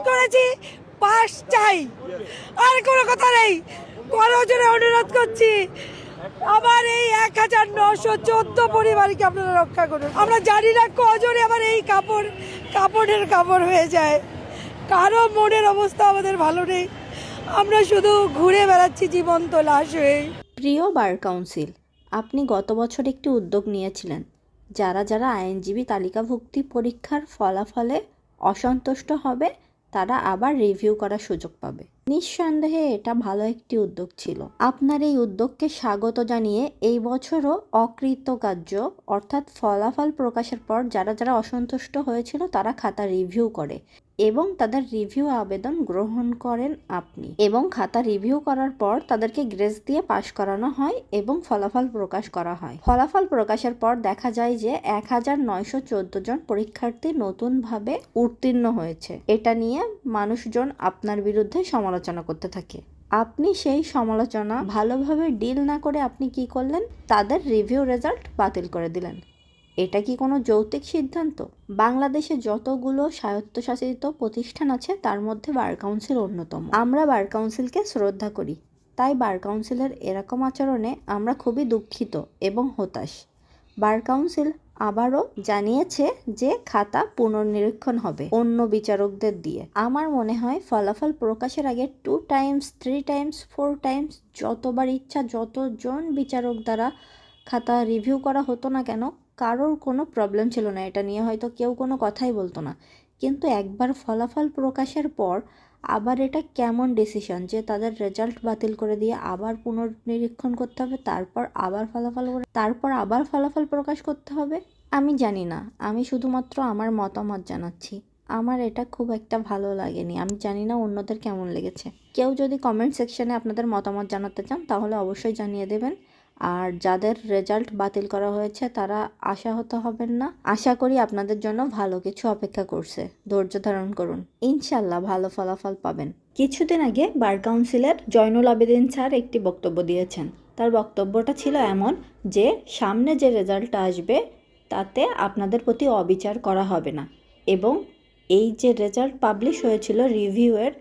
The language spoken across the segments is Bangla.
করেছি, পাস চাই, আর কোনো কথা নেই। করজোরে অনুরোধ করছি, আবার এই 1914 পরিবারকে আপনারা রক্ষা করুন। আমরা জানি না কজনে আবার এই কাপড়ের কাপড় হয়ে যায়। কারো মনের অবস্থা আমাদের ভালো নেই, আমরা শুধু ঘুরে বেড়াচ্ছি জীবন্ত লাশ হয়ে। প্রিয় বার কাউন্সিল, আপনি গত বছর একটি উদ্যোগ নিয়েছিলেন। যারা যারা আইনজীবী তালিকাভুক্তি পরীক্ষার ফলাফলে অসন্তুষ্ট হবে তারা আবার রিভিউ করার সুযোগ পাবে। নিঃসন্দেহে এটা ভালো একটি উদ্যোগ ছিল। আপনার এই উদ্যোগকে স্বাগত জানিয়ে এই বছরও অকৃতকার্য অর্থাৎ ফলাফল প্রকাশের পর যারা যারা অসন্তুষ্ট হয়েছিল তারা খাতা রিভিউ করে এবং তাদের রিভিউ আবেদন গ্রহণ করেন আপনি, এবং খাতা রিভিউ করার পর তাদেরকে গ্রেস দিয়ে পাশ করানো হয় এবং ফলাফল প্রকাশ করা হয়। ফলাফল প্রকাশের পর দেখা যায় যে 1914 জন পরীক্ষার্থী নতুনভাবে উত্তীর্ণ হয়েছে। এটা নিয়ে মানুষজন আপনার বিরুদ্ধে সমালোচনা করতে থাকে। আপনি সেই সমালোচনা ভালোভাবে ডিল না করে আপনি কি করলেন? তাদের রিভিউ রেজাল্ট বাতিল করে দিলেন। এটা কি কোনো যৌক্তিক সিদ্ধান্ত? বাংলাদেশে যতগুলো স্বায়ত্তশাসিত প্রতিষ্ঠান আছে তার মধ্যে বার কাউন্সিল অন্যতম। আমরা বার কাউন্সিলকে শ্রদ্ধা করি, তাই বার কাউন্সিলের এরকম আচরণে আমরা খুবই দুঃখিত এবং হতাশ। বার কাউন্সিল আবারও জানিয়েছে যে খাতা পুনর্নিরীক্ষণ হবে অন্য বিচারকদের দিয়ে। আমার মনে হয় ফলাফল প্রকাশের আগে 2 টাইমস 3 টাইমস 4 টাইমস যতবার ইচ্ছা যতজন বিচারক দ্বারা খাতা রিভিউ করা হতো না কেন, কারোর কোনো প্রবলেম ছিল না, এটা নিয়ে হয়তো কেউ কোনো কথাই বলতো না। কিন্তু একবার ফলাফল প্রকাশের পর আবার এটা কেমন ডিসিশন যে তাদের রেজাল্ট বাতিল করে দিয়ে আবার পুনর্নিরীক্ষণ করতে হবে, তারপর আবার ফলাফল প্রকাশ করতে হবে। আমি জানি না, আমি শুধুমাত্র আমার মতামত জানাচ্ছি। আমার এটা খুব একটা ভালো লাগেনি। আমি জানি না অন্যদের কেমন লেগেছে। কেউ যদি কমেন্ট সেকশনে আপনাদের মতামত জানাতে চান তাহলে অবশ্যই জানিয়ে দেবেন। আর যাদের রেজাল্ট বাতিল করা হয়েছে তারা আশাহত হবেন না। আশা করি আপনাদের জন্য ভালো কিছু অপেক্ষা করছে। ধৈর্য ধারণ করুন, ইনশাল্লাহ ভালো ফলাফল পাবেন। কিছুদিন আগে বার কাউন্সিলের জয়নুল আবেদিন স্যার একটি বক্তব্য দিয়েছেন। তার বক্তব্যটা ছিল এমন যে সামনে যে রেজাল্ট আসবে তাতে আপনাদের প্রতি অবিচার করা হবে না, এবং এই যে রেজাল্ট পাবলিশ হয়েছিল রিভিউয়ের,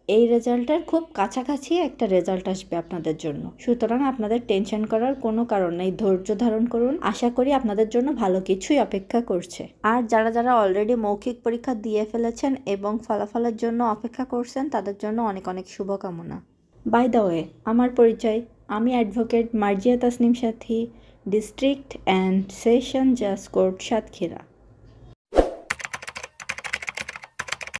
এই রেজাল্টের খুব কাছাকাছি একটা রেজাল্ট আসবে আপনাদের জন্য। সুতরাং আপনাদের টেনশন করার কোনো কারণ নেই, ধৈর্য ধারণ করুন। আশা করি আপনাদের জন্য ভালো কিছুই অপেক্ষা করছে। আর যারা যারা অলরেডি মৌখিক পরীক্ষা দিয়ে ফেলেছেন এবং ফলাফলের জন্য অপেক্ষা করছেন তাদের জন্য অনেক অনেক শুভকামনা। বাই দ্য ওয়ে, আমার পরিচয়, আমি advocate Marjia Tasnim Sathi, district and session জাজ কোর্ট সাতক্ষীরা।